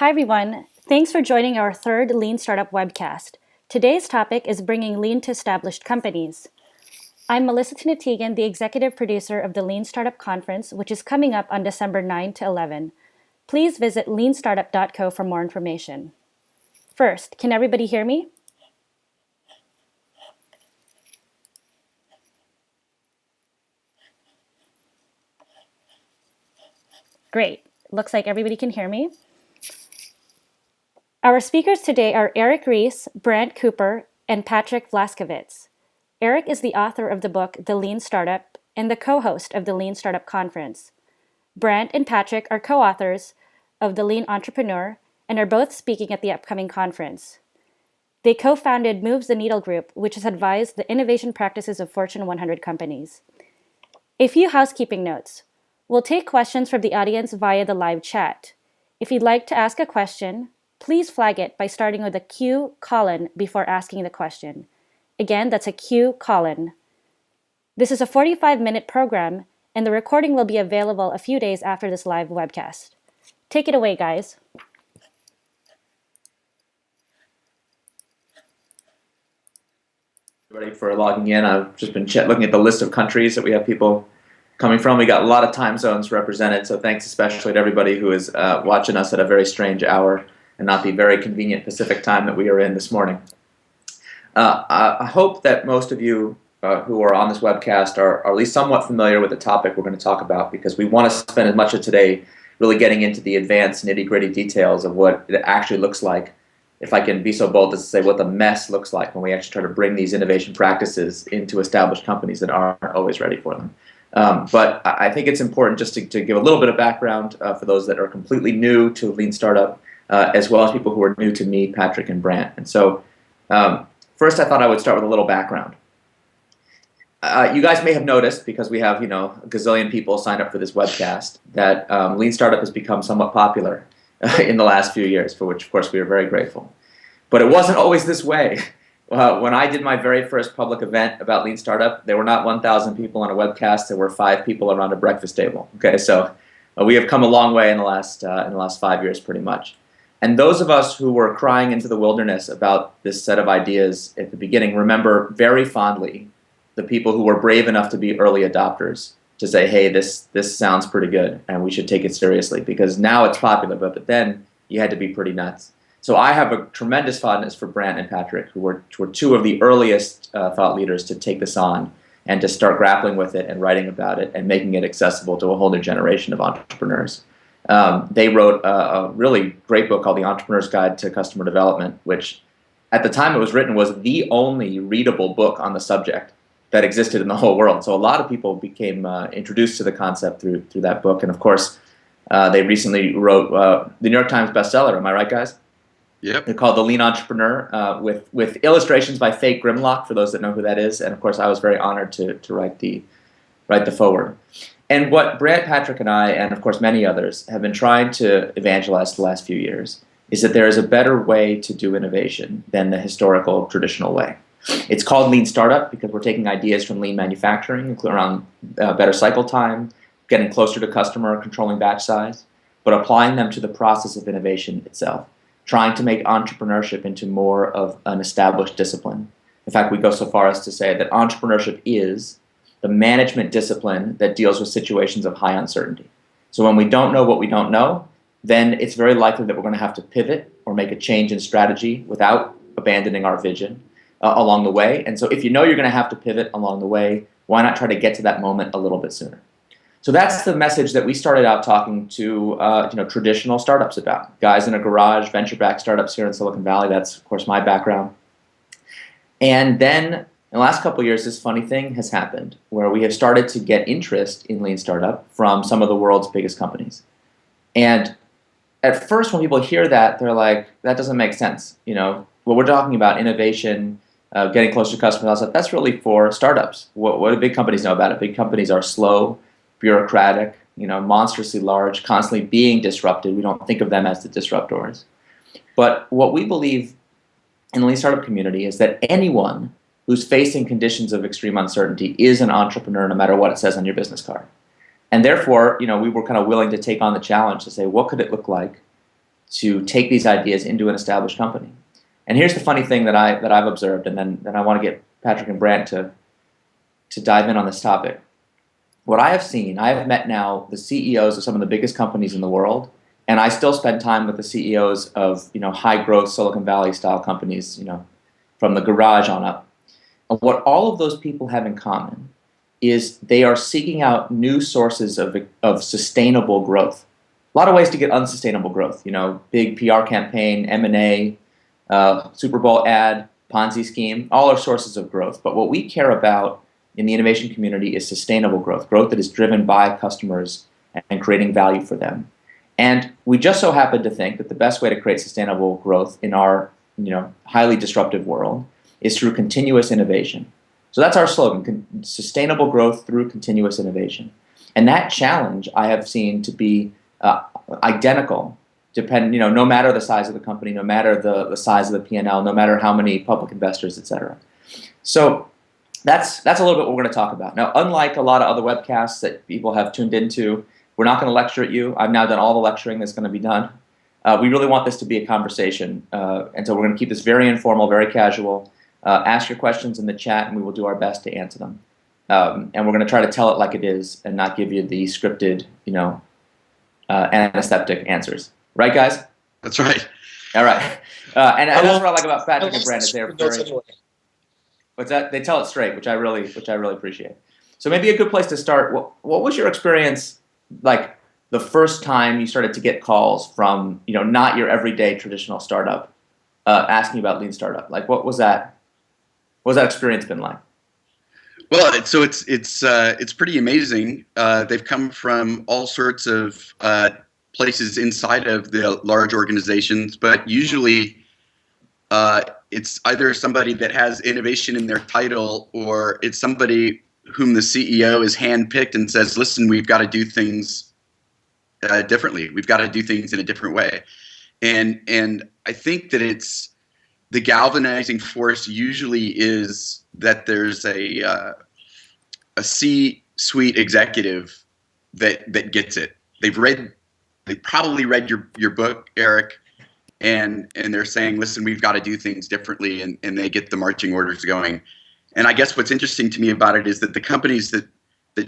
Hi, everyone. Thanks for joining our third Lean Startup webcast. Today's topic is bringing Lean to established companies. I'm Melissa Tinatigan, the executive producer of the Lean Startup Conference, which is coming up on December 9 to 11. Please visit leanstartup.co for more information. First, can everybody hear me? Great. Looks like everybody can hear me. Our speakers today are Eric Ries, Brant Cooper, and Patrick Vlaskovits. Eric is the author of the book The Lean Startup and the co-host of the Lean Startup Conference. Brant and Patrick are co-authors of The Lean Entrepreneur and are both speaking at the upcoming conference. They co-founded Moves the Needle Group, which has advised the innovation practices of Fortune 100 companies. A few housekeeping notes. We'll take questions from the audience via the live chat. If you'd like to ask a question, please flag it by starting with a Q colon before asking the question. Again, that's a Q colon. This is a 45-minute program, and the recording will be available a few days after this live webcast. Take it away, guys. Everybody for logging in. I've just been looking at the list of countries that we have people coming from. We got a lot of time zones represented, so thanks especially to everybody who is watching us at a very strange hour and not the very convenient Pacific time that we are in this morning. I hope that most of you who are on this webcast are at least somewhat familiar with the topic we're going to talk about, because we want to spend as much of today really getting into the advanced nitty-gritty details of what it actually looks like, if I can be so bold as to say what the mess looks like when we actually try to bring these innovation practices into established companies that aren't always ready for them. But I think it's important just to give a little bit of background for those that are completely new to Lean Startup, as well as people who are new to me, Patrick, and Brant. And so first I thought I would start with a little background. You guys may have noticed, because we have a gazillion people signed up for this webcast, that Lean Startup has become somewhat popular in the last few years, for which, of course, we are very grateful. But it wasn't always this way. When I did my very first public event about Lean Startup, there were not 1,000 people on a webcast. There were 5 people around a breakfast table. Okay, so we have come a long way in the last 5 years, pretty much. And those of us who were crying into the wilderness about this set of ideas at the beginning remember very fondly the people who were brave enough to be early adopters, to say, hey, this sounds pretty good and we should take it seriously, because now it's popular, but then you had to be pretty nuts. So I have a tremendous fondness for Brant and Patrick, who were 2 of the earliest thought leaders to take this on and to start grappling with it and writing about it and making it accessible to a whole new generation of entrepreneurs. They wrote a really great book called The Entrepreneur's Guide to Customer Development, which at the time it was written was the only readable book on the subject that existed in the whole world. So a lot of people became introduced to the concept through that book. And of course, they recently wrote the New York Times bestseller. Am I right, guys? Yep. They're called The Lean Entrepreneur, with illustrations by Fake Grimlock, for those that know who that is. And of course, I was very honored to write the foreword. And what Brant, Patrick, and I, and of course many others, have been trying to evangelize the last few years is that there is a better way to do innovation than the historical, traditional way. It's called Lean Startup because we're taking ideas from lean manufacturing around better cycle time, getting closer to customer, controlling batch size, but applying them to the process of innovation itself, trying to make entrepreneurship into more of an established discipline. In fact, we go so far as to say that entrepreneurship is the management discipline that deals with situations of high uncertainty. So when we don't know what we don't know, then it's very likely that we're going to have to pivot or make a change in strategy without abandoning our vision along the way. And so if you know you're going to have to pivot along the way, why not try to get to that moment a little bit sooner? So that's the message that we started out talking to traditional startups about. Guys in a garage, venture-backed startups here in Silicon Valley. That's, of course, my background. And then in the last couple of years, this funny thing has happened where we have started to get interest in Lean Startup from some of the world's biggest companies. And at first, when people hear that, they're like, that doesn't make sense. What we're talking about, innovation, getting closer to customers, that's really for startups. What do big companies know about it? Big companies are slow, bureaucratic, monstrously large, constantly being disrupted. We don't think of them as the disruptors. But what we believe in the Lean Startup community is that anyone who's facing conditions of extreme uncertainty is an entrepreneur, no matter what it says on your business card. And therefore, we were kind of willing to take on the challenge to say, what could it look like to take these ideas into an established company. And here's the funny thing that I've observed, and then I want to get Patrick and Brant to dive in on this topic. What I have seen, I have met now the CEOs of some of the biggest companies in the world, and I still spend time with the CEOs of high growth Silicon Valley style companies, from the garage on up. And what all of those people have in common is they are seeking out new sources of sustainable growth. A lot of ways to get unsustainable growth, big PR campaign, M&A, Super Bowl ad, Ponzi scheme, all are sources of growth. But what we care about in the innovation community is sustainable growth, growth that is driven by customers and creating value for them. And we just so happen to think that the best way to create sustainable growth in our highly disruptive world is through continuous innovation. So that's our slogan, sustainable growth through continuous innovation. And that challenge I have seen to be identical, no matter the size of the company, no matter the size of the P&L, no matter how many public investors, et cetera. So that's a little bit what we're going to talk about. Now, unlike a lot of other webcasts that people have tuned into, we're not going to lecture at you. I've now done all the lecturing that's going to be done. We really want this to be a conversation, and so we're going to keep this very informal, very casual. Ask your questions in the chat, and we will do our best to answer them. And we're going to try to tell it like it is, and not give you the scripted, antiseptic answers. Right, guys? That's right. All right. And that's what I like about Patrick and Brandon. They're very. Anyway. What's that? They tell it straight, which I really appreciate. So maybe a good place to start. What was your experience like the first time you started to get calls from not your everyday traditional startup asking about lean startup? Like what was that? What was that experience been like? Well, so it's pretty amazing. They've come from all sorts of places inside of the large organizations, but usually it's either somebody that has innovation in their title, or it's somebody whom the CEO is handpicked and says, "Listen, we've got to do things differently. We've got to do things in a different way." And I think that it's the galvanizing force usually is that there's a C-suite executive that gets it. They probably read your book, Eric, and they're saying, listen, we've got to do things differently, and they get the marching orders going. And I guess what's interesting to me about it is that the companies that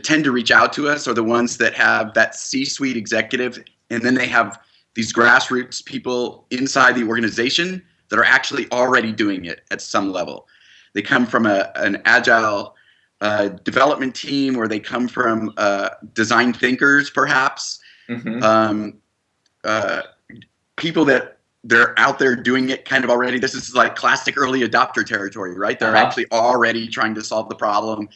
tend to reach out to us are the ones that have that C-suite executive, and then they have these grassroots people inside the organization that are actually already doing it at some level. They come from an agile development team, or they come from design thinkers, perhaps. Mm-hmm. People that they're out there doing it kind of already. This is like classic early adopter territory, right? They're actually already trying to solve the problem.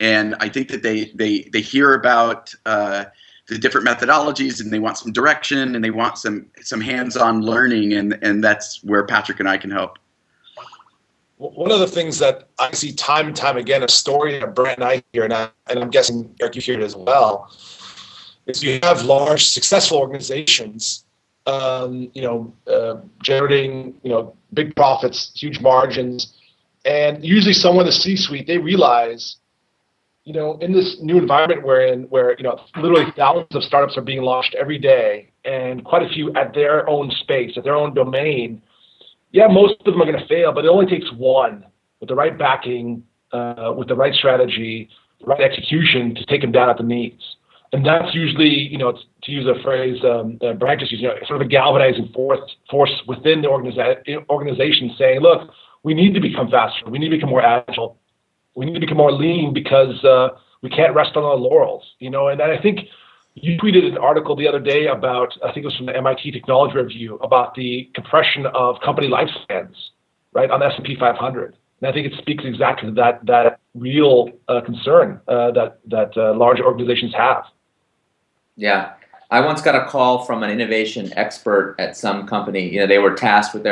And I think that they hear about the different methodologies, and they want some direction, and they want some hands-on learning, and that's where Patrick and I can help. One of the things that I see time and time again, a story that Brent and I hear, and I'm guessing, Eric, you hear it as well, is you have large, successful organizations, generating, big profits, huge margins, and usually someone in the C-suite, they realize, in this new environment we're in, where literally thousands of startups are being launched every day, and quite a few at their own space, at their own domain. Yeah, most of them are going to fail, but it only takes one with the right backing, with the right strategy, the right execution to take them down at the knees. And that's usually, to use a phrase Brad just used, sort of a galvanizing force within the organization saying, look, we need to become faster. We need to become more agile. We need to become more lean because we can't rest on our laurels. And I think you tweeted an article the other day about, I think it was from the MIT Technology Review, about the compression of company lifespans, right, on the S&P 500. And I think it speaks exactly to that real concern that large organizations have. Yeah. I once got a call from an innovation expert at some company. They were tasked with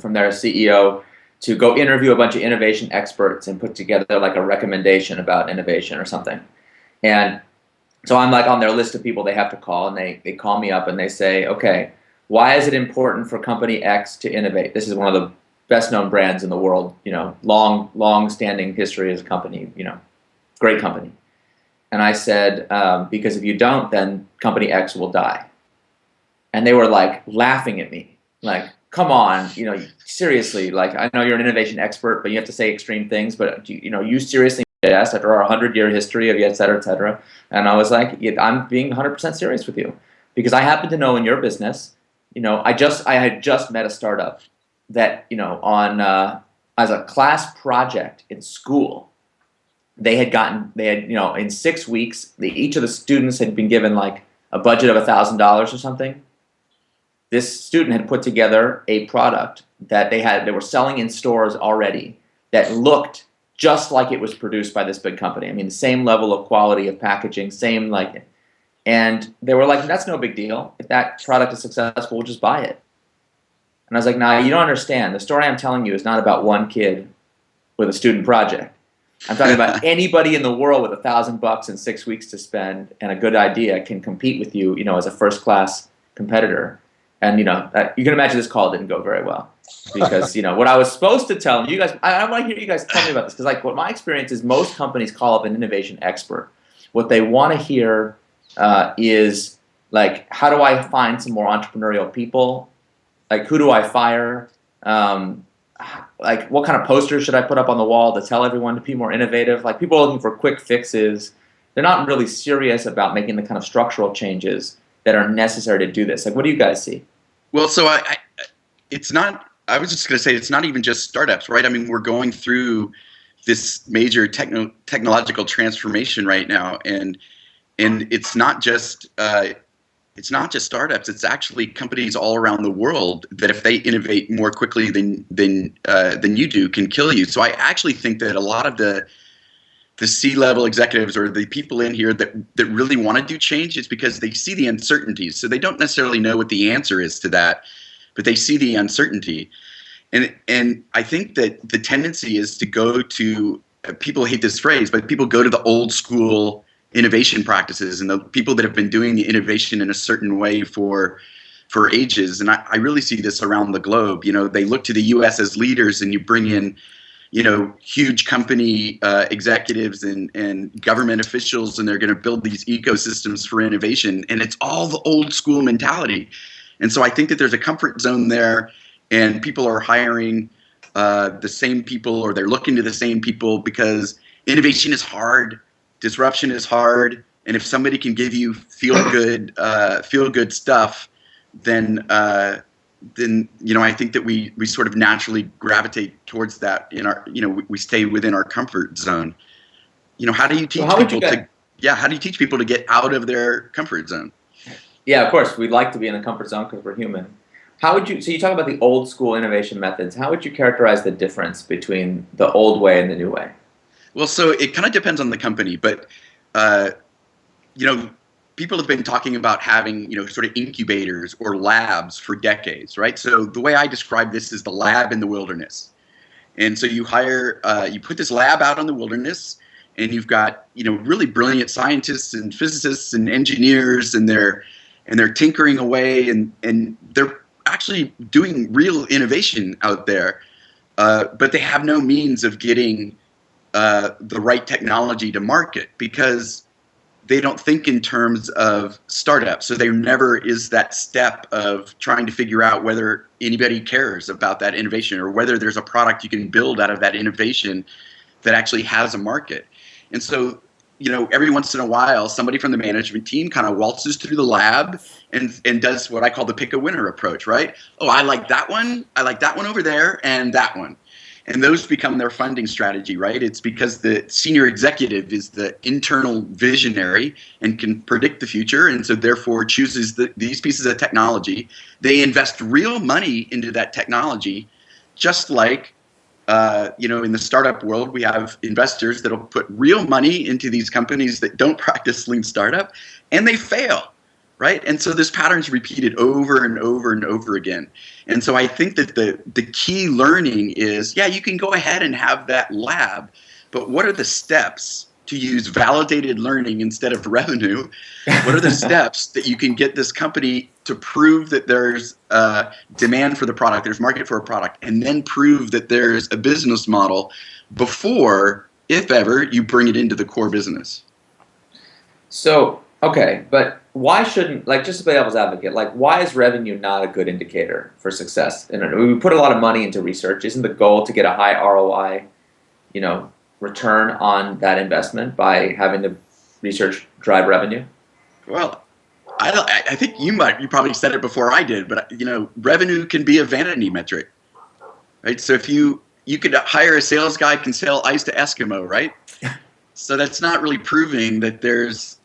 from their CEO to go interview a bunch of innovation experts and put together like a recommendation about innovation or something. And so I'm like on their list of people they have to call, and they call me up and they say, okay, why is it important for company X to innovate? This is one of the best known brands in the world, long standing history as a company, great company. And I said, because if you don't, then company X will die. and they were like laughing at me, like, come on, seriously, like, I know you're an innovation expert, but you have to say extreme things, but you seriously yes after our 100-year history of et cetera, et cetera. And I was like, yeah, I'm being 100% serious with you, because I happen to know in your business, I had just met a startup that, on as a class project in school, they had in 6 weeks, each of the students had been given like a budget of $1,000 or something. This student had put together a product that they were selling in stores already that looked just like it was produced by this big company. I mean, the same level of quality of packaging, same like, and they were like, that's no big deal. If that product is successful, we'll just buy it. And I was like, nah, you don't understand. The story I'm telling you is not about one kid with a student project. I'm talking about anybody in the world with $1,000 and 6 weeks to spend and a good idea can compete with you, as a first-class competitor. And you can imagine this call didn't go very well, because what I was supposed to tell them, you guys, I want to hear you guys tell me about this, because like what my experience is, most companies call up an innovation expert. What they want to hear is like, how do I find some more entrepreneurial people? Like, who do I fire? Like, what kind of posters should I put up on the wall to tell everyone to be more innovative? Like, people are looking for quick fixes. They're not really serious about making the kind of structural changes that are necessary to do this. Like, what do you guys see? Well, so it's not. I was just going to say, it's not even just startups, right? I mean, we're going through this major technological transformation right now, and it's not just startups. It's actually companies all around the world that, if they innovate more quickly than you do, can kill you. So I actually think that a lot of the C-level executives, or the people in here that really want to do change, is because they see the uncertainties. So they don't necessarily know what the answer is to that, but they see the uncertainty. And I think that the tendency is to go to, people hate this phrase, but people go to the old school innovation practices and the people that have been doing the innovation in a certain way for ages. And I really see this around the globe. They look to the US as leaders, and you bring in huge company executives and government officials, and they're going to build these ecosystems for innovation. And it's all the old school mentality. And so I think that there's a comfort zone there, and people are hiring the same people, or they're looking to the same people, because innovation is hard, disruption is hard. And if somebody can give you feel good stuff, then I think that we sort of naturally gravitate towards that. We stay within our comfort zone. How do you teach how do you teach people to get out of their comfort zone? Yeah, of course, we'd like to be in a comfort zone because we're human. So you talk about the old school innovation methods. How would you characterize the difference between the old way and the new way? Well, so it kind of depends on the company, but people have been talking about having, sort of incubators or labs for decades, right? So the way I describe this is the lab in the wilderness. And so you put this lab out in the wilderness, and you've got, really brilliant scientists and physicists and engineers, and they're tinkering away, and they're actually doing real innovation out there, but they have no means of getting the right technology to market, because they don't think in terms of startups. So there never is that step of trying to figure out whether anybody cares about that innovation, or whether there's a product you can build out of that innovation that actually has a market. And so, every once in a while, somebody from the management team kind of waltzes through the lab and does what I call the pick a winner approach, right? Oh, I like that one. I like that one over there, and that one. And those become their funding strategy, right? It's because the senior executive is the internal visionary and can predict the future, and so therefore chooses these pieces of technology. They invest real money into that technology, just like in the startup world, we have investors that'll put real money into these companies that don't practice lean startup, and they fail. Right? And so this pattern is repeated over and over and over again. And so I think that the key learning is, you can go ahead and have that lab, but what are the steps to use validated learning instead of revenue? What are the steps that you can get this company to prove that there's demand for the product, there's market for a product, and then prove that there's a business model before, if ever, you bring it into the core business? So, okay, but why shouldn't, like, just to play devil's advocate, like, why is revenue not a good indicator for success? And we put a lot of money into research. Isn't the goal to get a high ROI, return on that investment by having the research drive revenue? Well, I think you probably said it before I did, but revenue can be a vanity metric, right? So if you could hire a sales guy can sell ice to Eskimo, right? So that's not really proving that there's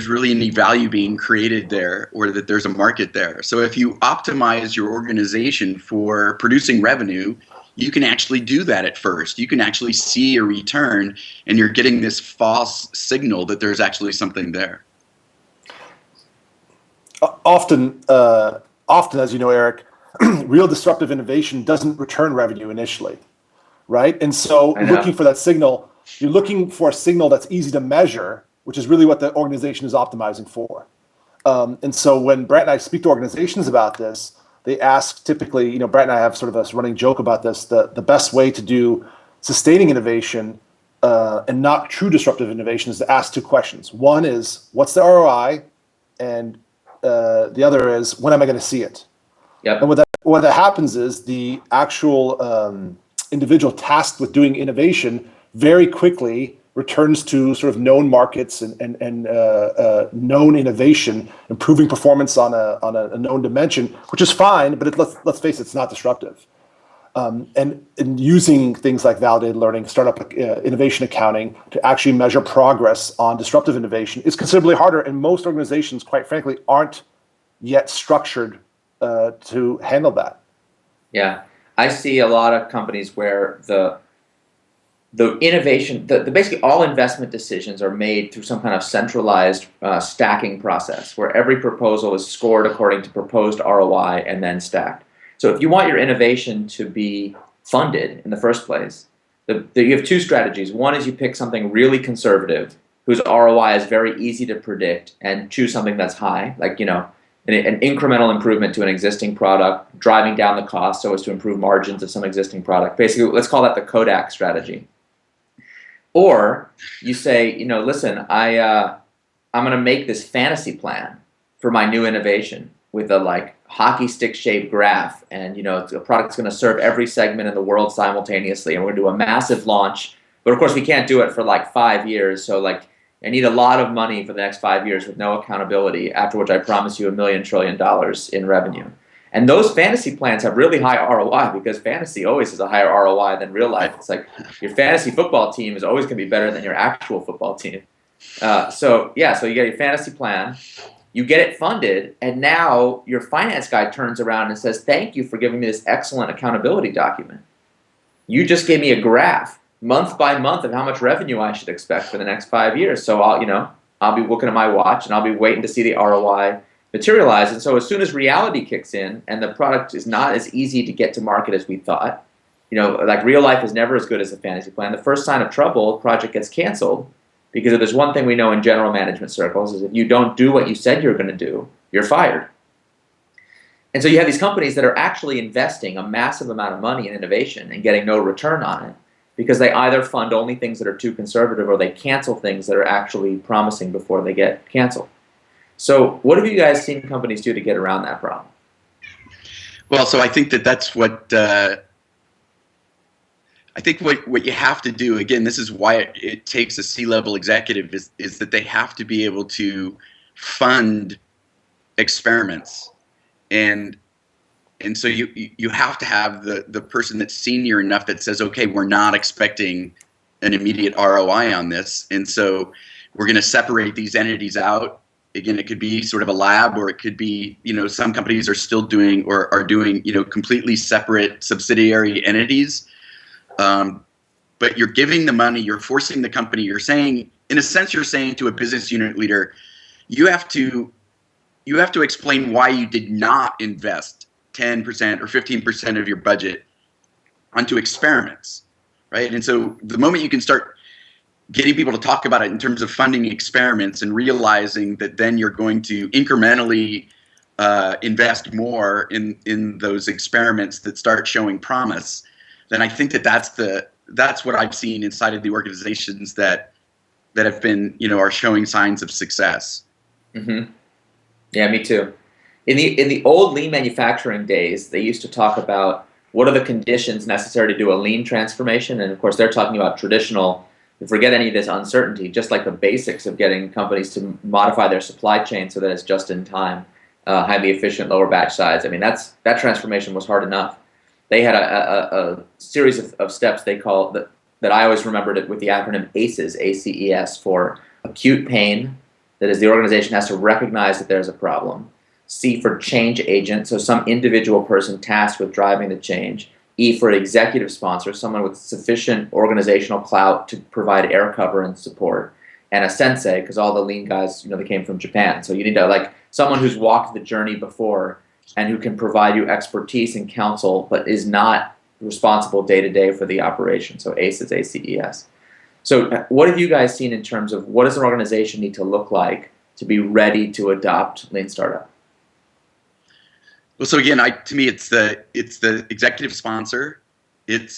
really any value being created there, or that there's a market there. So if you optimize your organization for producing revenue, you can actually do that at first. You can actually see a return, and you're getting this false signal that there's actually something there. Often, as you know, Eric, real disruptive innovation doesn't return revenue initially, right? And so looking for that signal, you're looking for a signal that's easy to measure, which is really what the organization is optimizing for. And so when Brett and I speak to organizations about this, they ask typically, Brett and I have sort of a running joke about this, the best way to do sustaining innovation and not true disruptive innovation is to ask two questions. One is, what's the ROI? And the other is, when am I going to see it? Yep. And what that happens is the actual individual tasked with doing innovation very quickly returns to sort of known markets and known innovation, improving performance on a known dimension, which is fine, but let's face it, it's not disruptive. And using things like validated learning, startup innovation accounting to actually measure progress on disruptive innovation is considerably harder, and most organizations, quite frankly, aren't yet structured to handle that. Yeah, I see a lot of companies where the innovation, basically all investment decisions are made through some kind of centralized stacking process where every proposal is scored according to proposed ROI and then stacked. So if you want your innovation to be funded in the first place, you have two strategies. One is you pick something really conservative whose ROI is very easy to predict and choose something that's high, like, an incremental improvement to an existing product, driving down the cost so as to improve margins of some existing product. Basically, let's call that the Kodak strategy. Or you say, listen, I'm going to make this fantasy plan for my new innovation with a hockey stick shaped graph, and a product's going to serve every segment in the world simultaneously, and we're going to do a massive launch. But of course, we can't do it for 5 years, so I need a lot of money for the next 5 years with no accountability, after which I promise you $1 million trillion in revenue. And those fantasy plans have really high ROI because fantasy always has a higher ROI than real life. It's like your fantasy football team is always going to be better than your actual football team. So you get your fantasy plan, you get it funded, and now your finance guy turns around and says, thank you for giving me this excellent accountability document. You just gave me a graph month by month of how much revenue I should expect for the next 5 years. So I'll be looking at my watch and I'll be waiting to see the ROI materialize. And so as soon as reality kicks in and the product is not as easy to get to market as we thought, real life is never as good as a fantasy plan. The first sign of trouble, the project gets canceled, because if there's one thing we know in general management circles is if you don't do what you said you're going to do, you're fired. And so you have these companies that are actually investing a massive amount of money in innovation and getting no return on it because they either fund only things that are too conservative or they cancel things that are actually promising before they get canceled. So what have you guys seen companies do to get around that problem? Well, so I think that's what what you have to do. Again, this is why it takes a C-level executive is that they have to be able to fund experiments, and so you have to have the person that's senior enough that says, okay, we're not expecting an immediate ROI on this, and so we're going to separate these entities out. Again, it could be sort of a lab, or it could be, some companies are still doing or are doing, completely separate subsidiary entities. But you're giving the money, you're forcing the company, you're saying, in a sense, you're saying to a business unit leader, you have to explain why you did not invest 10% or 15% of your budget onto experiments, right? And so the moment you can start getting people to talk about it in terms of funding experiments and realizing that then you're going to incrementally invest more in those experiments that start showing promise, then I think that's what I've seen inside of the organizations that have been, are showing signs of success. Mm-hmm. Yeah, me too. In the old lean manufacturing days, they used to talk about what are the conditions necessary to do a lean transformation, and of course, they're talking about traditional. Forget any of this uncertainty, just like the basics of getting companies to modify their supply chain so that it's just in time, highly efficient, lower batch size. I mean, that transformation was hard enough. They had a series of steps they call that I always remembered it with the acronym ACES, ACES, for acute pain. That is, the organization has to recognize that there's a problem. C for change agent, so some individual person tasked with driving the change. E for executive sponsor, someone with sufficient organizational clout to provide air cover and support. And a sensei, because all the lean guys, they came from Japan. So you need to like someone who's walked the journey before and who can provide you expertise and counsel, but is not responsible day to day for the operation. So ACE is ACES. So what have you guys seen in terms of what does an organization need to look like to be ready to adopt lean startup? Well, so again, to me, it's the executive sponsor, and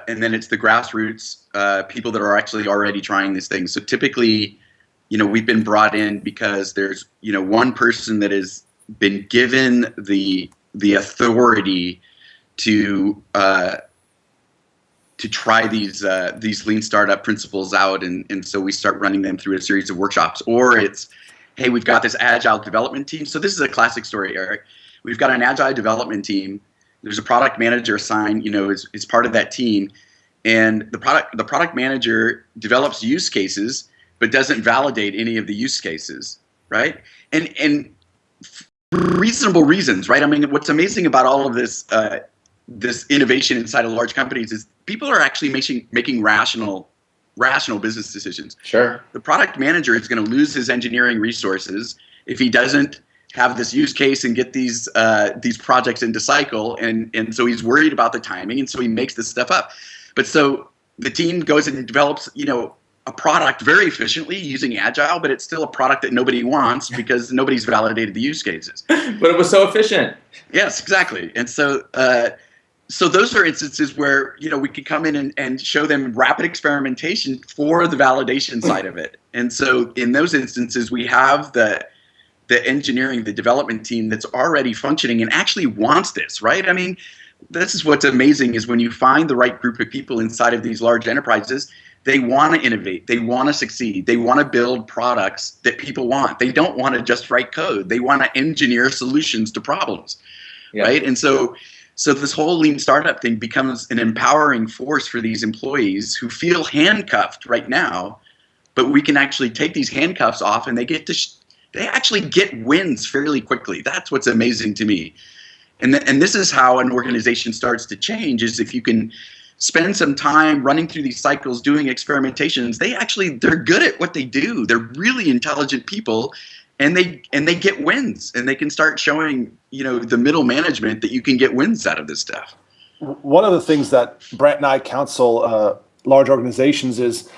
then it's the grassroots people that are actually already trying these things. So typically, we've been brought in because there's one person that has been given the authority to try these lean startup principles out, and so we start running them through a series of workshops. Or it's, hey, we've got this agile development team. So this is a classic story, Eric. We've got an agile development team. There's a product manager assigned, is part of that team, and the product manager develops use cases, but doesn't validate any of the use cases, right? And for reasonable reasons, right? I mean, what's amazing about all of this this innovation inside of large companies is people are actually making rational business decisions. Sure. The product manager is going to lose his engineering resources if he doesn't have this use case and get these projects into cycle, and so he's worried about the timing, and so he makes this stuff up. But so the team goes and develops, a product very efficiently using agile, but it's still a product that nobody wants because nobody's validated the use cases. But it was so efficient. Yes, exactly. And so so those are instances where we could come in and show them rapid experimentation for the validation side of it. And so in those instances, we have the engineering, the development team that's already functioning and actually wants this, right? I mean, this is what's amazing is when you find the right group of people inside of these large enterprises, they want to innovate, they want to succeed, they want to build products that people want. They don't want to just write code. They want to engineer solutions to problems, right? And so this whole lean startup thing becomes an empowering force for these employees who feel handcuffed right now, but we can actually take these handcuffs off and they get to they actually get wins fairly quickly. That's what's amazing to me. And this is how an organization starts to change, is if you can spend some time running through these cycles, doing experimentations. They're good at what they do. They're really intelligent people, and they get wins, and they can start showing, the middle management that you can get wins out of this stuff. One of the things that Brent and I counsel large organizations is,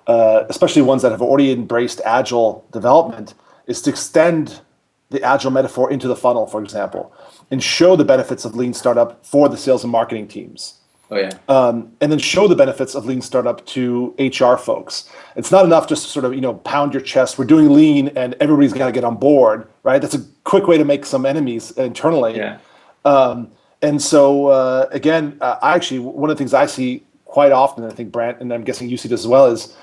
especially ones that have already embraced agile development, is to extend the agile metaphor into the funnel, for example, and show the benefits of lean startup for the sales and marketing teams. Oh yeah. And then show the benefits of lean startup to HR folks. It's not enough just to sort of, pound your chest. We're doing lean and everybody's got to get on board, right? That's a quick way to make some enemies internally. Yeah. And so, again, one of the things I see quite often, and I think Brant, and I'm guessing you see this as well, is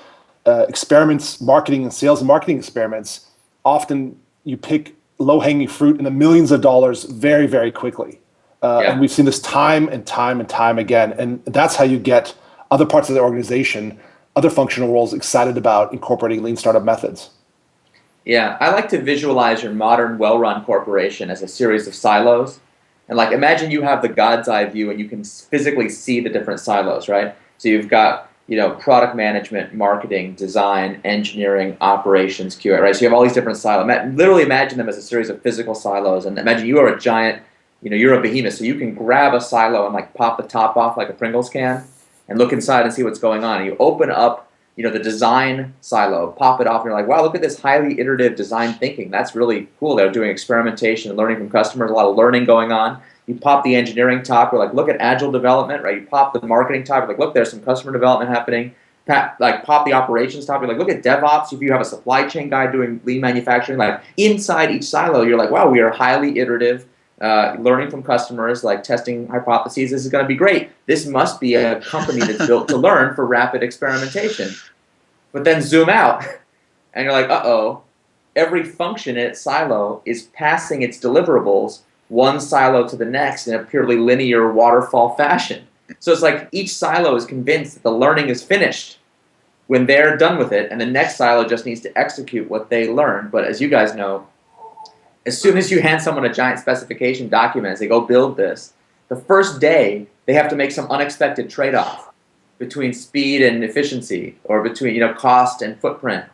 experiments, marketing and sales and marketing experiments. Often you pick low-hanging fruit in the millions of dollars very, very quickly. And we've seen this time and time and time again. And that's how you get other parts of the organization, other functional roles excited about incorporating lean startup methods. Yeah, I like to visualize your modern, well-run corporation as a series of silos. And imagine you have the God's eye view and you can physically see the different silos, right? So you've got, product management, marketing, design, engineering, operations, QA, right? So you have all these different silos. Literally imagine them as a series of physical silos. And imagine you are a giant, you're a behemoth. So you can grab a silo and pop the top off like a Pringles can and look inside and see what's going on. And you open up, the design silo, pop it off, and you're like, wow, look at this highly iterative design thinking. That's really cool. They're doing experimentation and learning from customers, a lot of learning going on. You pop the engineering top, you're like, look at agile development, right? You pop the marketing top, you're like, look, there's some customer development happening. pop the operations topic. Like, look at DevOps. If you have a supply chain guy doing lean manufacturing, like inside each silo, you're like, wow, we are highly iterative, learning from customers, like testing hypotheses. This is going to be great. This must be a company that's built to learn for rapid experimentation. But then zoom out, and you're like, uh-oh, every function in its silo is passing its deliverables one silo to the next in a purely linear waterfall fashion. So it's like each silo is convinced that the learning is finished when they're done with it, and the next silo just needs to execute what they learned. But as you guys know, as soon as you hand someone a giant specification document, they go build this, the first day they have to make some unexpected trade-off between speed and efficiency, or between cost and footprint.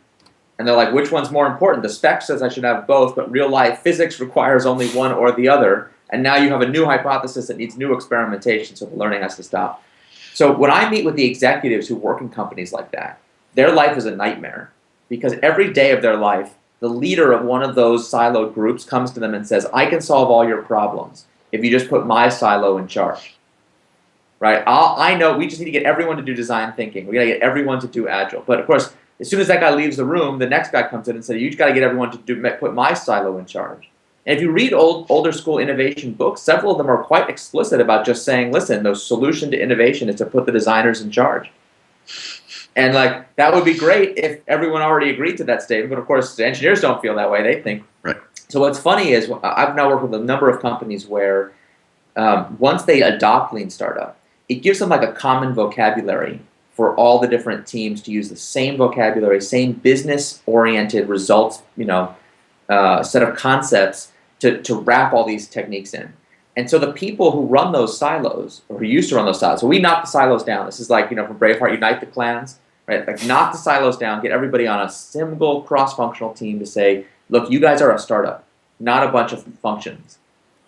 And they're like, which one's more important? The spec says I should have both, but real life physics requires only one or the other. And now you have a new hypothesis that needs new experimentation, so the learning has to stop. So when I meet with the executives who work in companies like that, their life is a nightmare, because every day of their life, the leader of one of those siloed groups comes to them and says, I can solve all your problems if you just put my silo in charge. Right? I know we just need to get everyone to do design thinking. We got to get everyone to do agile. But of course, as soon as that guy leaves the room, the next guy comes in and says, you got to get everyone to put my silo in charge. And if you read older school innovation books, several of them are quite explicit about just saying, listen, the solution to innovation is to put the designers in charge. And like, that would be great if everyone already agreed to that statement. But of course, the engineers don't feel that way. They think. Right. So what's funny is I've now worked with a number of companies where once they adopt Lean Startup, it gives them like a common vocabulary for all the different teams to use the same vocabulary, same business-oriented results, set of concepts to wrap all these techniques in. And so the people who run those silos, or who used to run those silos, so we knock the silos down. This is like, from Braveheart, unite the clans, right? Like, knock the silos down, get everybody on a single cross-functional team to say, look, you guys are a startup, not a bunch of functions.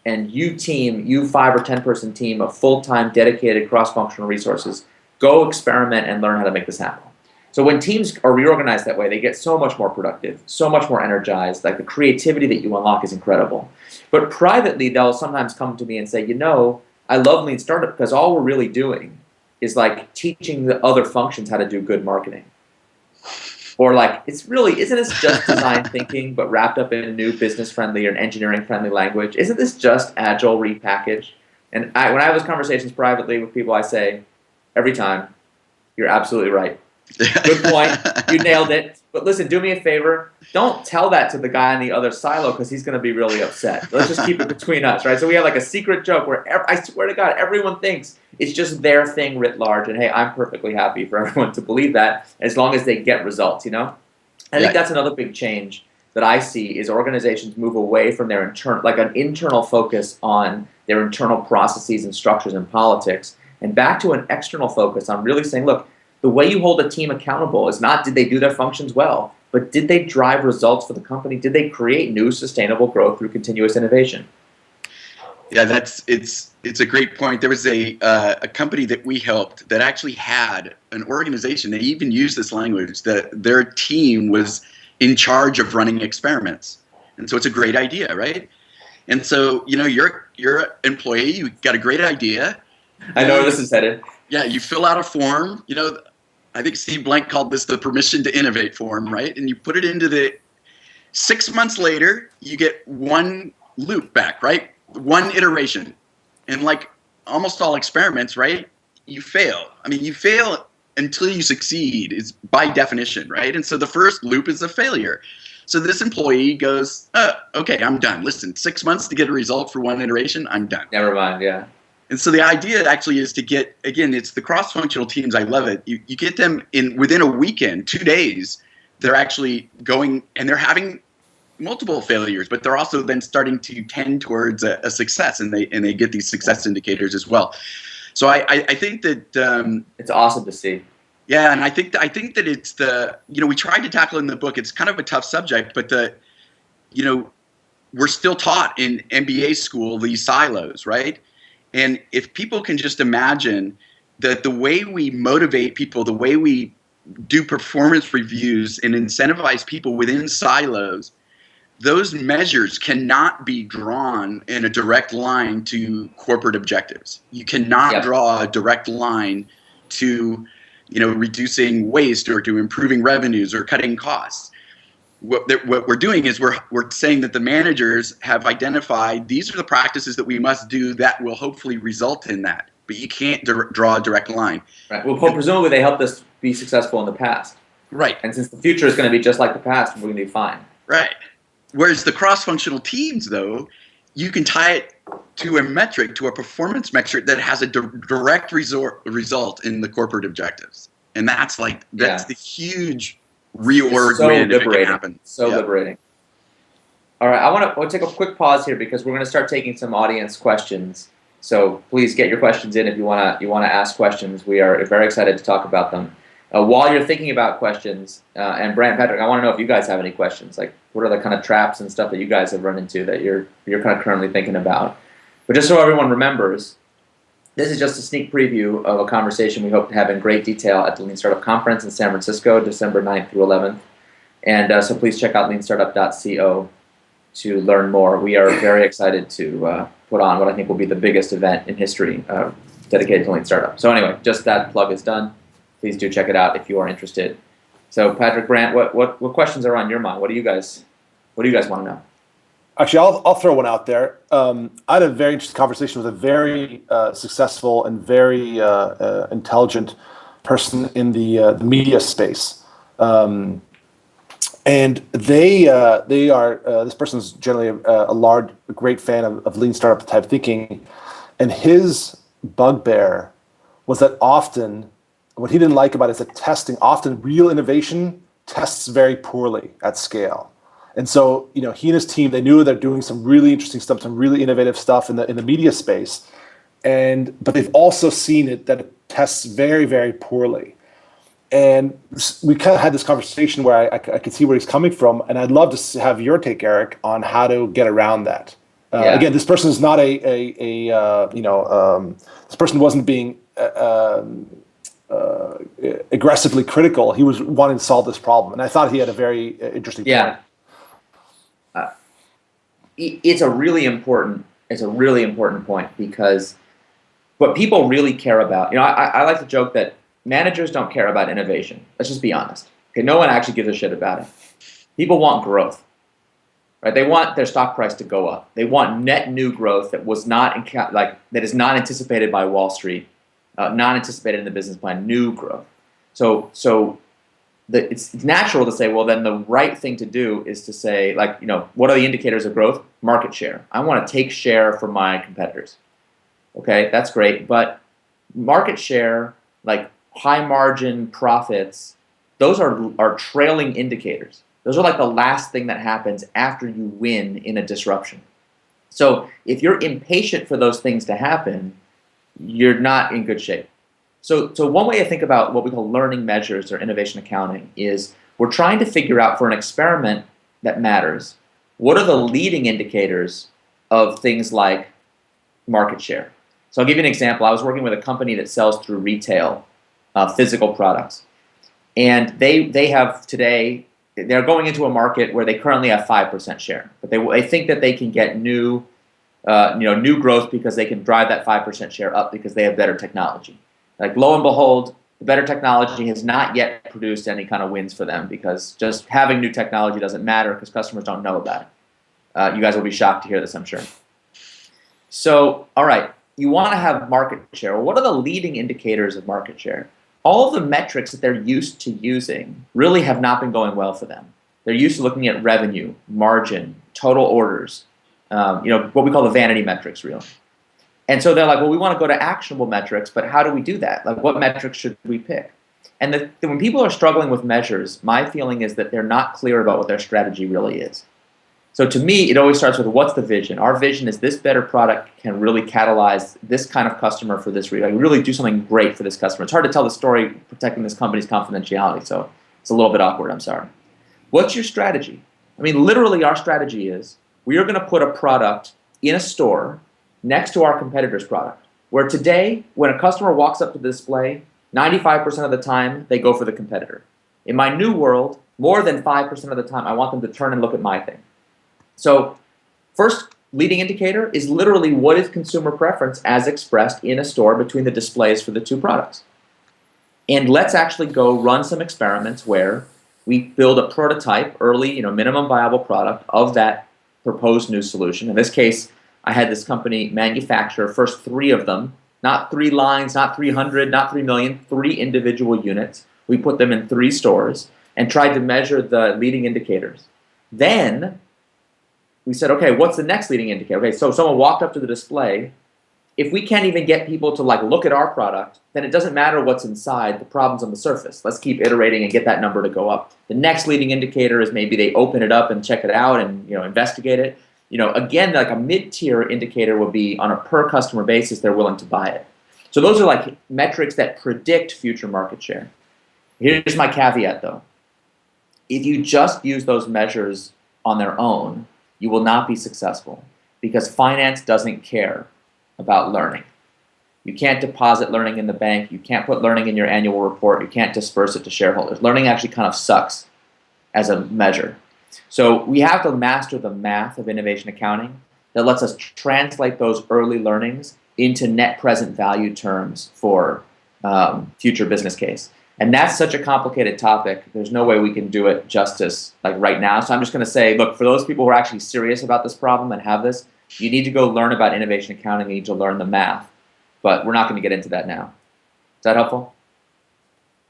And you 5 or 10 person team of full-time dedicated cross-functional resources, go experiment and learn how to make this happen. So when teams are reorganized that way, they get so much more productive, so much more energized. Like, the creativity that you unlock is incredible. But privately, they'll sometimes come to me and say, I love Lean Startup because all we're really doing is like teaching the other functions how to do good marketing. Or like, isn't this just design thinking, but wrapped up in a new business-friendly or an engineering-friendly language? Isn't this just agile repackaged? And when I have those conversations privately with people, I say, every time, you're absolutely right. Good point. You nailed it. But listen, do me a favor. Don't tell that to the guy in the other silo, because he's going to be really upset. Let's just keep it between us, right? So we have like a secret joke where I swear to God, everyone thinks it's just their thing writ large. And hey, I'm perfectly happy for everyone to believe that, as long as they get results, I think that's another big change that I see, is organizations move away from their an internal focus on their internal processes and structures and politics, and back to an external focus on really saying, look, the way you hold a team accountable is not did they do their functions well, but did they drive results for the company? Did they create new sustainable growth through continuous innovation? Yeah, it's a great point. There was a company that we helped that actually had an organization. They even used this language, that their team was in charge of running experiments. And so it's a great idea, right? And so, you're an employee, you got a great idea. I know where this is headed. Yeah, you fill out a form. I think Steve Blank called this the permission to innovate form, right? And you put it into the 6 months later, you get one loop back, right? One iteration. And like almost all experiments, right? You fail. You fail until you succeed, is by definition, right? And so the first loop is a failure. So this employee goes, okay, I'm done. Listen, 6 months to get a result for one iteration, I'm done. Never mind, yeah. And so the idea actually is to get, again, it's the cross-functional teams. I love it. You get them within a weekend, 2 days, they're actually going and they're having multiple failures, but they're also then starting to tend towards a success, and they get these success indicators as well. So I think that it's awesome to see. Yeah, and I think that it's we tried to tackle it in the book. It's kind of a tough subject, but we're still taught in MBA school these silos, right? And if people can just imagine that the way we motivate people, the way we do performance reviews and incentivize people within silos, those measures cannot be drawn in a direct line to corporate objectives. You cannot draw a direct line to, reducing waste or to improving revenues or cutting costs. What we're doing is we're saying that the managers have identified these are the practices that we must do that will hopefully result in that. But you can't draw a direct line. Right. Well, presumably they helped us be successful in the past. Right. And since the future is going to be just like the past, we're going to be fine. Right. Whereas the cross-functional teams, though, you can tie it to a metric, to a performance metric that has a direct result in the corporate objectives. And that's the huge reorg win if it can happen. So liberating. All right, I want to take a quick pause here because we're going to start taking some audience questions. So please get your questions in if you want to ask questions. We are very excited to talk about them. While you're thinking about questions, and Brant, Patrick, I want to know if you guys have any questions. Like, what are the kind of traps and stuff that you guys have run into that you're kind of currently thinking about? But just so everyone remembers, this is just a sneak preview of a conversation we hope to have in great detail at the Lean Startup Conference in San Francisco, December 9th through 11th. And so please check out leanstartup.co to learn more. We are very excited to put on what I think will be the biggest event in history dedicated to Lean Startup. So anyway, just that plug is done. Please do check it out if you are interested. So Patrick, Brant, what questions are on your mind? What do you guys want to know? Actually, I'll throw one out there. I had a very interesting conversation with a very successful and very intelligent person in the media space, and they are this person's generally a great fan of lean startup type thinking, and his bugbear was that often what he didn't like about it is that testing, often real innovation tests very poorly at scale. And so, he and his team, they knew they're doing some really interesting stuff, some really innovative stuff in the media space, but they've also seen that it tests very, very poorly. And we kind of had this conversation where I could see where he's coming from, and I'd love to have your take, Eric, on how to get around that. Again, this person is not this person wasn't being aggressively critical. He was wanting to solve this problem, and I thought he had a very interesting point. It's a really important point because what people really care about, I like to joke that managers don't care about innovation. Let's just be honest. Okay, no one actually gives a shit about it. People want growth, right? They want their stock price to go up. They want net new growth that was that is not anticipated by Wall Street, not anticipated in the business plan. New growth. So it's natural to say, well, then the right thing to do is to say, what are the indicators of growth? Market share. I want to take share from my competitors. Okay, that's great. But market share, like high margin profits, those are trailing indicators. Those are like the last thing that happens after you win in a disruption. So if you're impatient for those things to happen, you're not in good shape. So one way to think about what we call learning measures or innovation accounting is we're trying to figure out for an experiment that matters, what are the leading indicators of things like market share? So I'll give you an example. I was working with a company that sells through retail physical products. And they have today, they're going into a market where they currently have 5% share. But they think that they can get new growth because they can drive that 5% share up because they have better technology. Like, lo and behold, the better technology has not yet produced any kind of wins for them because just having new technology doesn't matter because customers don't know about it. You guys will be shocked to hear this, I'm sure. So, all right, you want to have market share. Well, what are the leading indicators of market share? All of the metrics that they're used to using really have not been going well for them. They're used to looking at revenue, margin, total orders, what we call the vanity metrics, really. And so they're like, well, we want to go to actionable metrics, but how do we do that? Like, what metrics should we pick? And when people are struggling with measures, my feeling is that they're not clear about what their strategy really is. So to me, it always starts with, what's the vision? Our vision is this better product can really catalyze this kind of customer for this reason. Like, really do something great for this customer. It's hard to tell the story protecting this company's confidentiality, so it's a little bit awkward, I'm sorry. What's your strategy? I mean, literally our strategy is we are going to put a product in a store next to our competitor's product, where today, when a customer walks up to the display, 95% of the time, they go for the competitor. In my new world, more than 5% of the time, I want them to turn and look at my thing. So first leading indicator is literally what is consumer preference as expressed in a store between the displays for the two products. And let's actually go run some experiments where we build a prototype, early, minimum viable product of that proposed new solution. In this case, I had this company manufacture first 3 of them, not 3 lines, not 300, not 3 million, 3 individual units. We put them in 3 stores and tried to measure the leading indicators. Then we said, okay, what's the next leading indicator? Okay, so someone walked up to the display. If we can't even get people to look at our product, then it doesn't matter what's inside, the problem's on the surface. Let's keep iterating and get that number to go up. The next leading indicator is maybe they open it up and check it out and investigate it. Again, a mid-tier indicator would be on a per customer basis, they're willing to buy it. So those are metrics that predict future market share. Here's my caveat though. If you just use those measures on their own, you will not be successful because finance doesn't care about learning. You can't deposit learning in the bank. You can't put learning in your annual report. You can't disperse it to shareholders. Learning actually kind of sucks as a measure. So we have to master the math of innovation accounting that lets us translate those early learnings into net present value terms for future business case. And that's such a complicated topic. There's no way we can do it justice right now. So I'm just going to say, look, for those people who are actually serious about this problem and have this, you need to go learn about innovation accounting. You need to learn the math. But we're not going to get into that now. Is that helpful?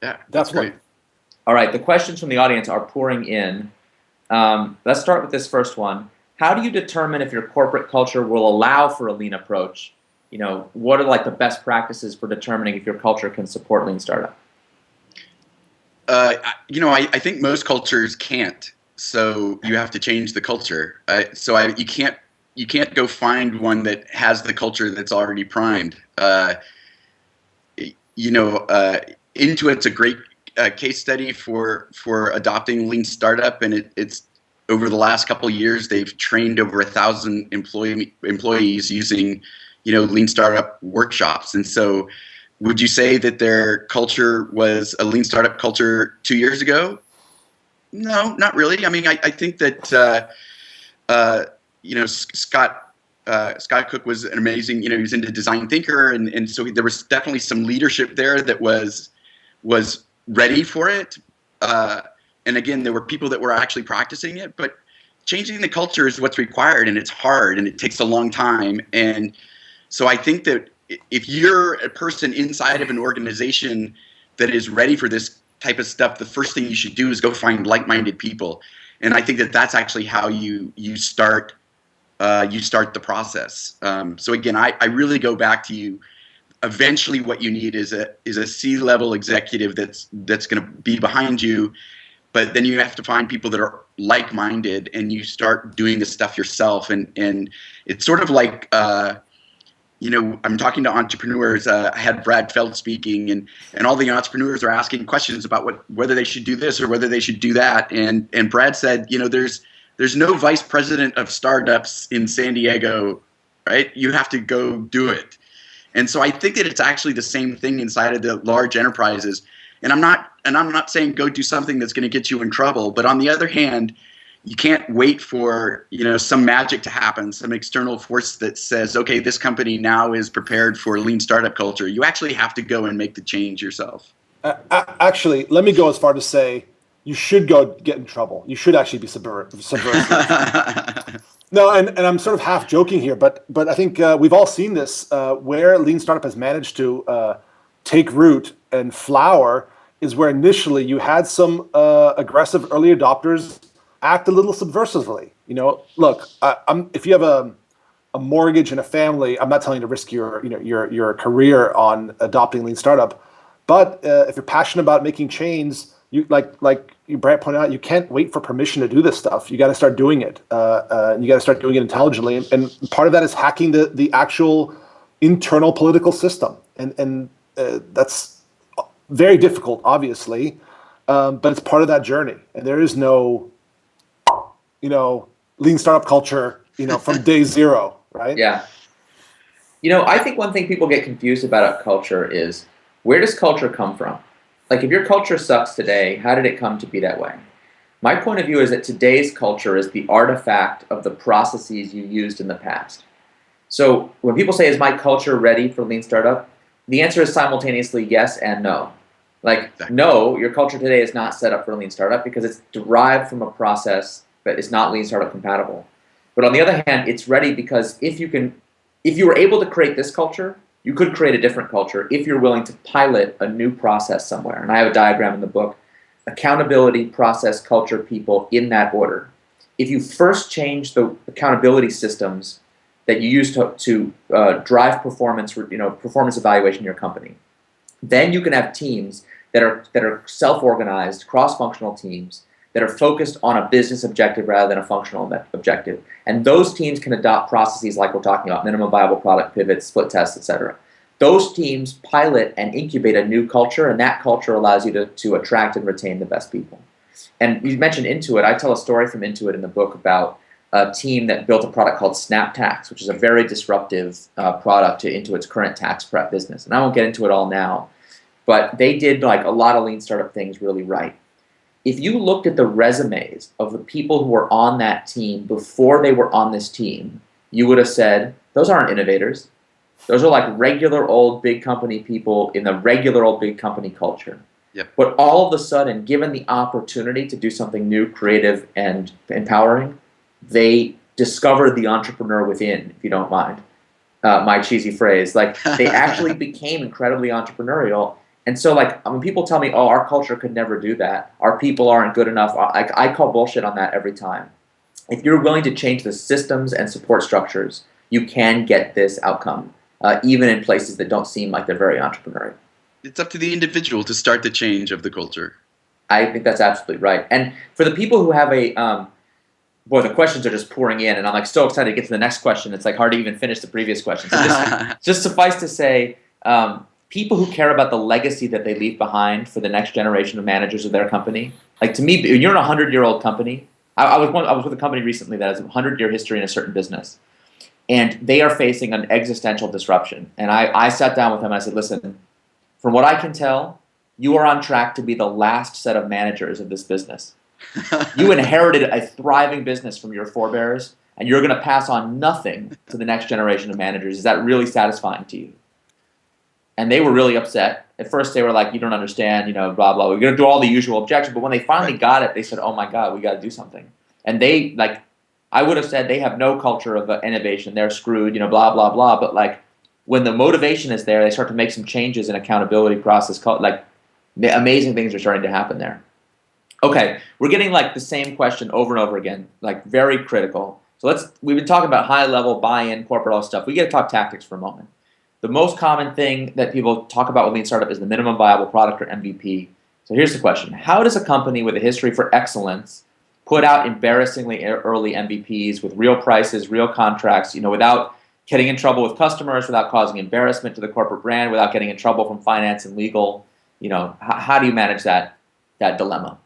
Yeah, that's great. All right, the questions from the audience are pouring in. Let's start with this first one. How do you determine if your corporate culture will allow for a lean approach? What are the best practices for determining if your culture can support lean startup? I think most cultures can't. So you have to change the culture. You can't go find one that has the culture that's already primed. Intuit's a great case study for adopting lean startup, and it's over the last couple of years they've trained over 1,000 employees using lean startup workshops. And so, would you say that their culture was a lean startup culture 2 years ago? No, not really. I mean, I think that Scott Cook was an amazing, he was into design thinker, and so there was definitely some leadership there that was ready for it. And again, there were people that were actually practicing it, but changing the culture is what's required, and it's hard, and it takes a long time. And so I think that if you're a person inside of an organization that is ready for this type of stuff, the first thing you should do is go find like-minded people. And I think that that's actually how you start the process. So again, I really go back to you. Eventually, what you need is a C-level executive that's going to be behind you, but then you have to find people that are like-minded, and you start doing this stuff yourself. And it's sort of like I'm talking to entrepreneurs. I had Brad Feld speaking, and all the entrepreneurs are asking questions about whether they should do this or whether they should do that. And Brad said, there's no vice president of startups in San Diego, right? You have to go do it. And so I think that it's actually the same thing inside of the large enterprises. And I'm not saying go do something that's going to get you in trouble, but on the other hand, you can't wait for some magic to happen, some external force that says, okay, this company now is prepared for lean startup culture. You actually have to go and make the change yourself. Actually, let me go as far to say you should go get in trouble. You should actually be subversive. No, and I'm sort of half joking here, but I think we've all seen this where lean startup has managed to take root and flower is where initially you had some aggressive early adopters act a little subversively. Look, if you have a mortgage and a family, I'm not telling you to risk your career on adopting lean startup, but if you're passionate about making chains, you like Brad pointed out, you can't wait for permission to do this stuff. You got to start doing it. You got to start doing it intelligently, and part of that is hacking the actual internal political system, and that's very difficult, obviously, but it's part of that journey. And there is no lean startup culture, from day zero, right? Yeah. I think one thing people get confused about a culture is, where does culture come from? If your culture sucks today, how did it come to be that way? My point of view is that today's culture is the artifact of the processes you used in the past. So when people say, is my culture ready for lean startup? The answer is simultaneously yes and no. Like, Exactly. no, your culture today is not set up for a lean startup because it's derived from a process that is not lean startup compatible. But on the other hand, it's ready because if you were able to create this culture, you could create a different culture if you're willing to pilot a new process somewhere. And I have a diagram in the book: accountability, process, culture, people, in that order. If you first change the accountability systems that you use to drive performance, performance evaluation in your company, then you can have teams that are self-organized, cross-functional teams that are focused on a business objective rather than a functional objective. And those teams can adopt processes like we're talking about: minimum viable product, pivots, split tests, etc. Those teams pilot and incubate a new culture, and that culture allows you to attract and retain the best people. And you mentioned Intuit. I tell a story from Intuit in the book about a team that built a product called SnapTax, which is a very disruptive product to Intuit's current tax prep business. And I won't get into it all now, but they did like a lot of lean startup things really right. If you looked at the resumes of the people who were on that team before they were on this team, you would have said, those aren't innovators. Those are like regular old big company people in the regular old big company culture. Yep. But all of a sudden, given the opportunity to do something new, creative, and empowering, they discovered the entrepreneur within, if you don't mind my cheesy phrase. Like, they actually became incredibly entrepreneurial. And so, like, when people tell me, oh, our culture could never do that, our people aren't good enough, I call bullshit on that every time. If you're willing to change the systems and support structures, you can get this outcome, even in places that don't seem like they're very entrepreneurial. It's up to the individual to start the change of the culture. I think that's absolutely right. And for the people who have boy, the questions are just pouring in, and I'm like so excited to get to the next question. It's like hard to even finish the previous question. So just suffice to say, people who care about the legacy that they leave behind for the next generation of managers of their company. Like, to me, you're in a 100-year-old company. I was with a company recently that has a 100-year history in a certain business, and they are facing an existential disruption. And I sat down with them and I said, listen, from what I can tell, you are on track to be the last set of managers of this business. You inherited a thriving business from your forebears, and you're going to pass on nothing to the next generation of managers. Is that really satisfying to you? And they were really upset. At first, they were like, you don't understand, blah, blah. We're going to do all the usual objections. But when they finally got it, they said, oh, my God, we got to do something. And they, like, I would have said they have no culture of innovation. They're screwed, blah, blah, blah. But, like, when the motivation is there, they start to make some changes in accountability process. Like, the amazing things are starting to happen there. Okay, we're getting like the same question over and over again, like very critical. So we've been talking about high level buy-in, corporate all stuff. We got to talk tactics for a moment. The most common thing that people talk about with lean startup is the minimum viable product, or MVP. So here's the question: how does a company with a history for excellence put out embarrassingly early MVPs with real prices, real contracts, without getting in trouble with customers, without causing embarrassment to the corporate brand, without getting in trouble from finance and legal? How do you manage that dilemma?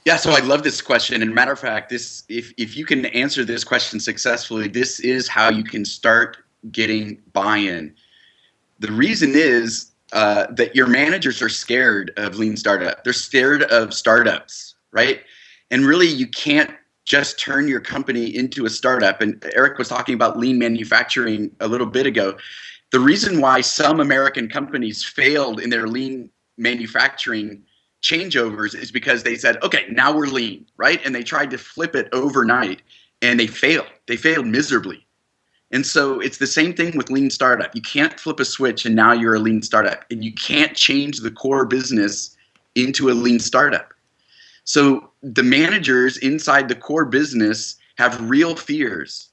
Yeah, so I love this question. And matter of fact, if you can answer this question successfully, this is how you can start getting buy-in. The reason is that your managers are scared of lean startup. They're scared of startups, right? And really, you can't just turn your company into a startup. And Eric was talking about lean manufacturing a little bit ago. The reason why some American companies failed in their lean manufacturing changeovers is because they said, okay, now we're lean, right? And they tried to flip it overnight, and they failed. They failed miserably. And so it's the same thing with lean startup. You can't flip a switch and now you're a lean startup, and you can't change the core business into a lean startup. So the managers inside the core business have real fears.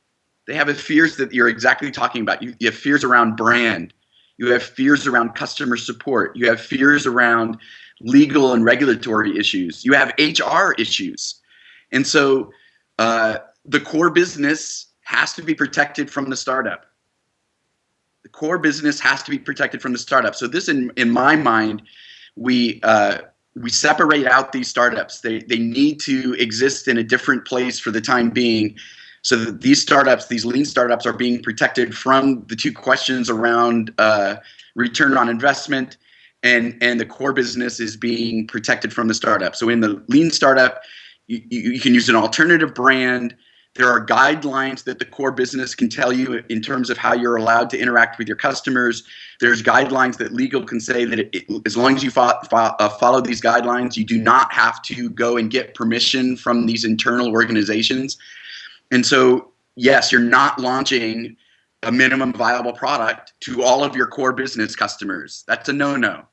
They have fears that you're exactly talking about. You have fears around brand. You have fears around customer support. You have fears around legal and regulatory issues. You have HR issues. And so the core business has to be protected from the startup. The core business has to be protected from the startup. So this, in my mind, we separate out these startups. They need to exist in a different place for the time being, so that these startups, these lean startups, are being protected from the two questions around return on investment, and the core business is being protected from the startup. So in the lean startup, you can use an alternative brand There are guidelines that the core business can tell you in terms of how you're allowed to interact with your customers. There's guidelines that legal can say that as long as you follow these guidelines, you do not have to go and get permission from these internal organizations. And so, yes, you're not launching a minimum viable product to all of your core business customers. That's a no-no.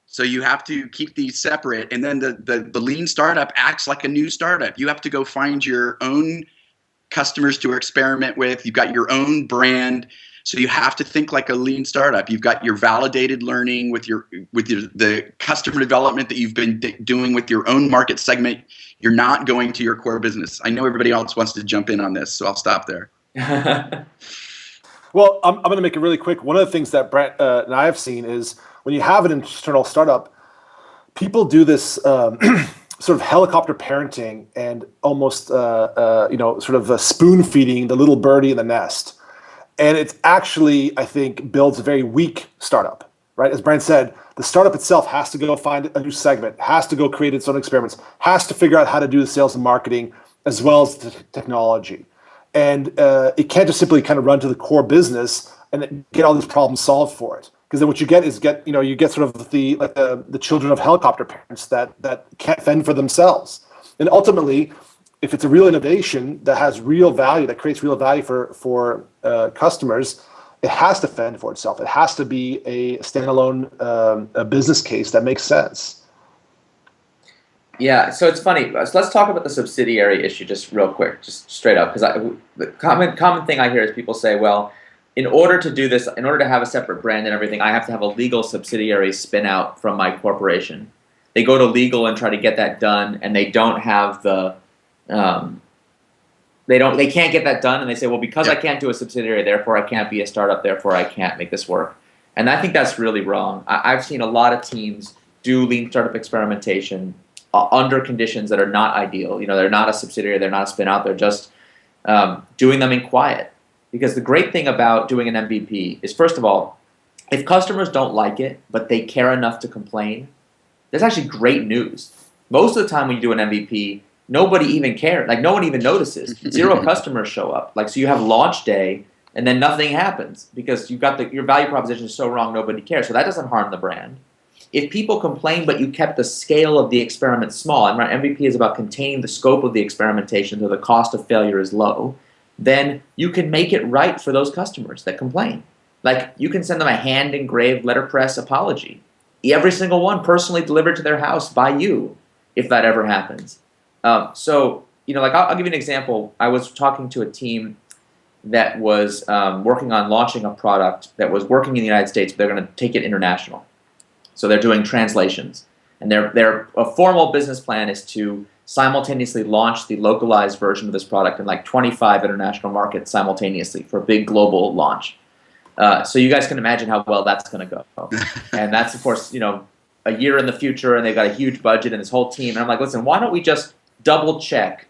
So you have to keep these separate. And then the lean startup acts like a new startup. You have to go find your own customers to experiment with. You've got your own brand. So you have to think like a lean startup. You've got your validated learning with the customer development that you've been doing with your own market segment. You're not going to your core business. I know everybody else wants to jump in on this, so I'll stop there. Well, I'm going to make it really quick. One of the things that Brent and I have seen is when you have an internal startup, people do this sort of helicopter parenting and almost, sort of spoon feeding the little birdie in the nest. And it's actually, I think, builds a very weak startup, right? As Brent said, the startup itself has to go find a new segment, has to go create its own experiments, has to figure out how to do the sales and marketing as well as the technology. And it can't just simply kind of run to the core business and get all these problems solved for it. Because then what you get is you get sort of the children of helicopter parents that can't fend for themselves. And ultimately, if it's a real innovation that has real value, that creates real value for customers, it has to fend for itself. It has to be a standalone a business case that makes sense. Yeah, so it's funny. So let's talk about the subsidiary issue just real quick, just straight up, because the common thing I hear is people say, well, in order to do this, in order to have a separate brand and everything, I have to have a legal subsidiary spin out from my corporation. They go to legal and try to get that done, and they don't have the, they can't get that done, and they say, well, because I can't do a subsidiary, therefore I can't be a startup, therefore I can't make this work. And I think that's really wrong. I've seen a lot of teams do lean startup experimentation under conditions that are not ideal. They're not a subsidiary, they're not a spin out, they're just doing them in quiet. Because the great thing about doing an MVP is, first of all, if customers don't like it, but they care enough to complain, that's actually great news. Most of the time when you do an MVP, nobody even cares. Like, no one even notices. 0 customers show up. Like, so you have launch day, and then nothing happens because you've got your value proposition is so wrong, nobody cares. So that doesn't harm the brand. If people complain, but you kept the scale of the experiment small, and MVP is about containing the scope of the experimentation so the cost of failure is low, then you can make it right for those customers that complain. Like, you can send them a hand-engraved letterpress apology. Every single one personally delivered to their house by you, if that ever happens. I'll give you an example. I was talking to a team that was working on launching a product that was working in the United States, but they're going to take it international. So they're doing translations. And their formal business plan is to simultaneously launch the localized version of this product in like 25 international markets simultaneously for a big global launch. So you guys can imagine how well that's going to go. And that's, of course, a year in the future, and they've got a huge budget and this whole team. And I'm like, listen, why don't we just double check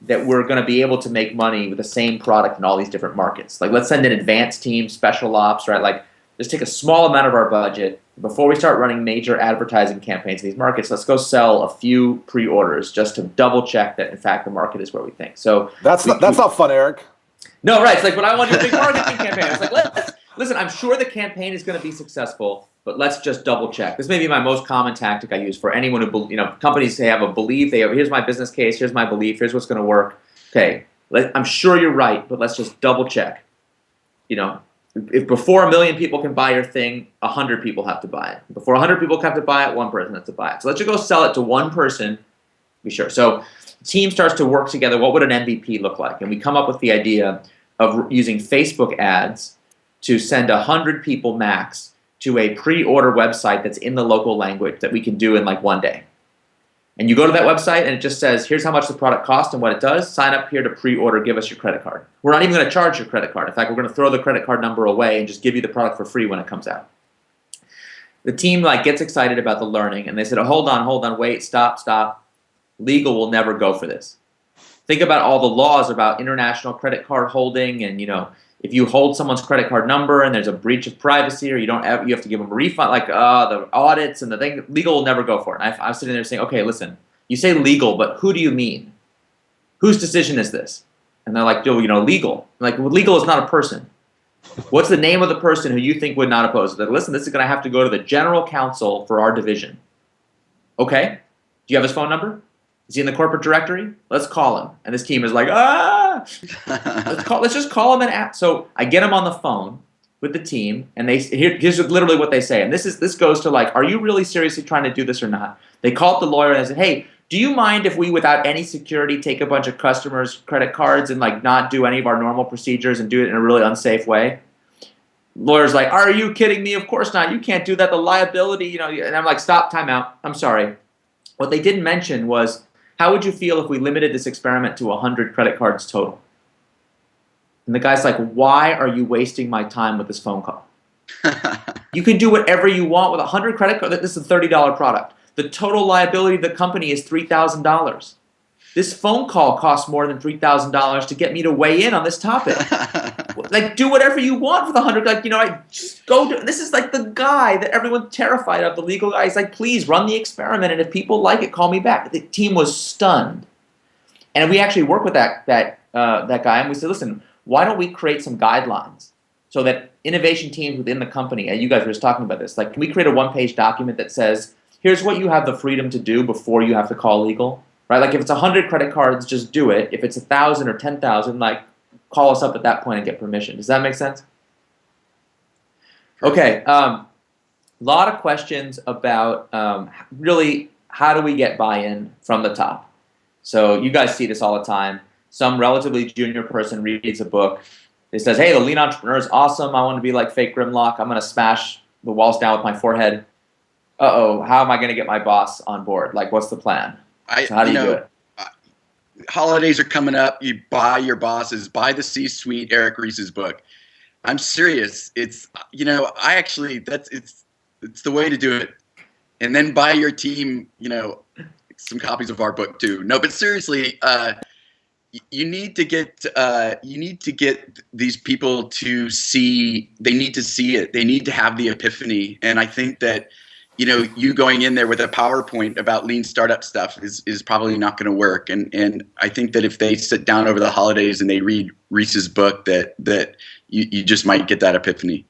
that we're going to be able to make money with the same product in all these different markets? Like, let's send an advanced team, special ops, right? Like, just take a small amount of our budget. Before we start running major advertising campaigns in these markets, let's go sell a few pre-orders just to double check that, in fact, the market is where we think. So that's not fun, Eric. No, right. It's like, but I want to do a big marketing campaign. It's like, listen, I'm sure the campaign is going to be successful, but let's just double check. This may be my most common tactic I use for anyone who, companies say have a belief. Here's my business case. Here's my belief. Here's what's going to work. Okay, I'm sure you're right, but let's just double check. If before 1 million people can buy your thing, 100 people have to buy it. Before 100 people have to buy it, 1 person has to buy it. So let's just go sell it to 1 person. Be sure. So the team starts to work together. What would an MVP look like? And we come up with the idea of using Facebook ads to send 100 people max to a pre-order website that's in the local language that we can do in like 1 day. And you go to that website and it just says, here's how much the product costs and what it does. Sign up here to pre-order, give us your credit card. We're not even going to charge your credit card. In fact, we're going to throw the credit card number away and just give you the product for free when it comes out. The team gets excited about the learning, and they said, oh, hold on, wait, stop. Legal will never go for this. Think about all the laws about international credit card holding, and if you hold someone's credit card number and there's a breach of privacy, or you have to give them a refund, the audits and the thing, legal will never go for it. And I was sitting there saying, okay, listen, you say legal, but who do you mean? Whose decision is this? And they're like, yo, legal. I'm like, well, legal is not a person. What's the name of the person who you think would not oppose it? Like, listen, this is going to have to go to the general counsel for our division. Okay. Do you have his phone number? Is he in the corporate directory? Let's call him. And this team is like, let's just call him and ask. So I get him on the phone with the team, and here's literally what they say. And this goes to like, are you really seriously trying to do this or not? They call up the lawyer and they say, hey, do you mind if we, without any security, take a bunch of customers' credit cards and like not do any of our normal procedures and do it in a really unsafe way? Lawyer's like, are you kidding me? Of course not. You can't do that. The liability, And I'm like, stop, time out. I'm sorry. What they didn't mention was, how would you feel if we limited this experiment to 100 credit cards total? And the guy's like, why are you wasting my time with this phone call? You can do whatever you want with 100 credit cards. This is a $30 product. The total liability of the company is $3,000. This phone call costs more than $3,000 to get me to weigh in on this topic. Like, do whatever you want for the 100. Like, I just go. This is like the guy that everyone's terrified of, the legal guy. He's like, please run the experiment, and if people like it, call me back. The team was stunned, and we actually worked with that guy, and we said, listen, why don't we create some guidelines so that innovation teams within the company, and you guys were just talking about this, like, can we create a one-page document that says, here's what you have the freedom to do before you have to call legal, right? Like, if it's 100 credit cards, just do it. If it's 1,000 or 10,000, like, call us up at that point and get permission. Does that make sense? Okay. A lot of questions about really how do we get buy-in from the top? So you guys see this all the time. Some relatively junior person reads a book. It says, hey, the lean entrepreneur is awesome. I want to be like fake Grimlock. I'm going to smash the walls down with my forehead. Uh-oh, how am I going to get my boss on board? Like, what's the plan? So how do you do it? Holidays are coming up. You buy your bosses, buy the C-suite Eric Ries's book. I'm serious. It's, it's the way to do it. And then buy your team, some copies of our book too. No, but seriously, you need to get these people to see. They need to see it. They need to have the epiphany. And I think that you going in there with a PowerPoint about lean startup stuff is probably not going to work. And I think that if they sit down over the holidays and they read Ries's book, that you just might get that epiphany.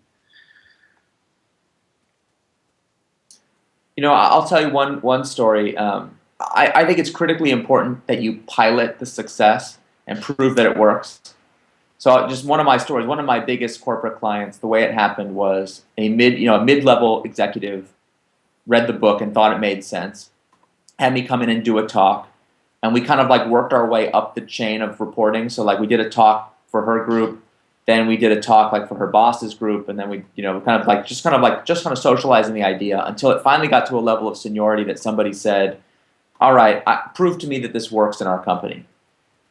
I'll tell you one story. I think it's critically important that you pilot the success and prove that it works. So just one of my stories, one of my biggest corporate clients, the way it happened was a mid-level executive read the book and thought it made sense, had me come in and do a talk, and we kind of like worked our way up the chain of reporting. So like we did a talk for her group, then we did a talk like for her boss's group, and then we kind of socializing the idea until it finally got to a level of seniority that somebody said, all right, prove to me that this works in our company.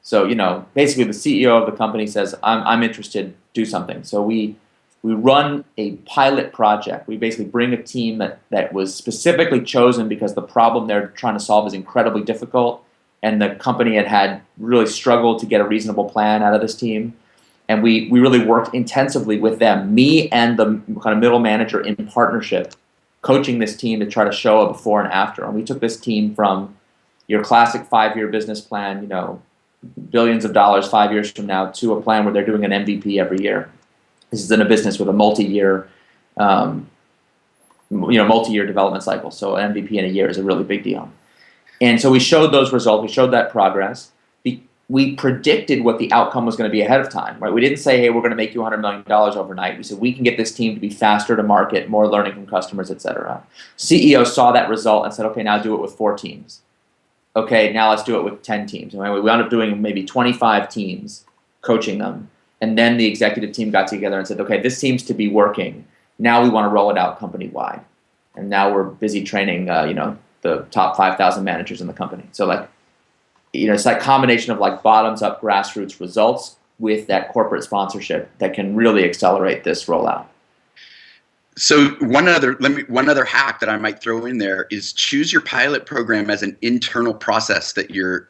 So basically the CEO of the company says, I'm interested, do something. So we run a pilot project. We basically bring a team that was specifically chosen because the problem they're trying to solve is incredibly difficult, and the company had really struggled to get a reasonable plan out of this team. And we really worked intensively with them, me and the kind of middle manager in partnership, coaching this team to try to show a before and after. And we took this team from your classic 5-year business plan, billions of dollars 5 years from now, to a plan where they're doing an MVP every year. This is in a business with a multi-year development cycle. So an MVP in a year is a really big deal. And so we showed those results. We showed that progress. We predicted what the outcome was going to be ahead of time, right? We didn't say, hey, we're going to make you $100 million overnight. We said, we can get this team to be faster to market, more learning from customers, et cetera. CEO saw that result and said, okay, now do it with 4 teams. Okay, now let's do it with 10 teams. And we wound up doing maybe 25 teams, coaching them. And then the executive team got together and said, okay, this seems to be working. Now we want to roll it out company-wide. And now we're busy training, the top 5,000 managers in the company. So it's that combination of like bottoms-up grassroots results with that corporate sponsorship that can really accelerate this rollout. So one other hack that I might throw in there is choose your pilot program as an internal process that you're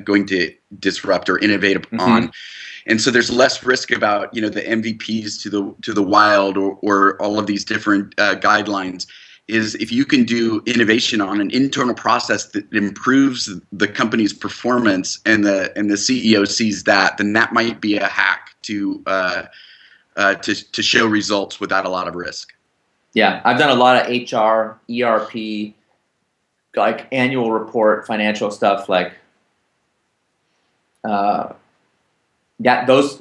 going to disrupt or innovate on. And so there's less risk about the MVPs to the wild or all of these different guidelines. is if you can do innovation on an internal process that improves the company's performance, and the CEO sees that, then that might be a hack to show results without a lot of risk. Yeah, I've done a lot of HR, ERP, like annual report, financial stuff. Like, those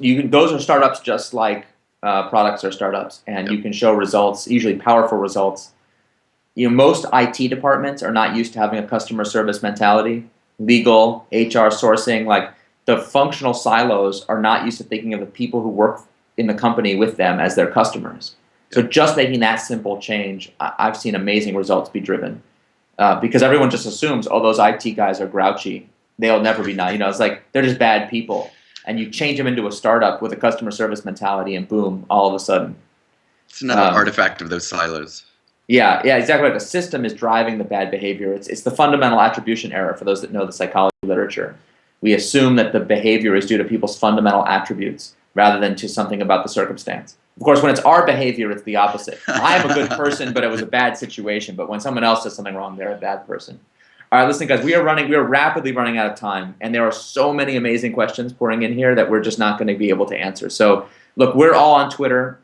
are startups just like products are startups, and you can show results, usually powerful results. Most IT departments are not used to having a customer service mentality. Legal, HR, sourcing, like the functional silos are not used to thinking of the people who work in the company with them as their customers. So just making that simple change, I've seen amazing results be driven. Because everyone just assumes, oh, those IT guys are grouchy. They'll never be nice. It's like they're just bad people. And you change them into a startup with a customer service mentality, and boom, all of a sudden. It's another artifact of those silos. Yeah, exactly. The system is driving the bad behavior. It's the fundamental attribution error for those that know the psychology literature. We assume that the behavior is due to people's fundamental attributes rather than to something about the circumstance. Of course, when it's our behavior, it's the opposite. I'm a good person, but it was a bad situation. But when someone else does something wrong, they're a bad person. All right, listen, guys, we are rapidly running out of time, and there are so many amazing questions pouring in here that we're just not going to be able to answer. So, look, we're all on Twitter.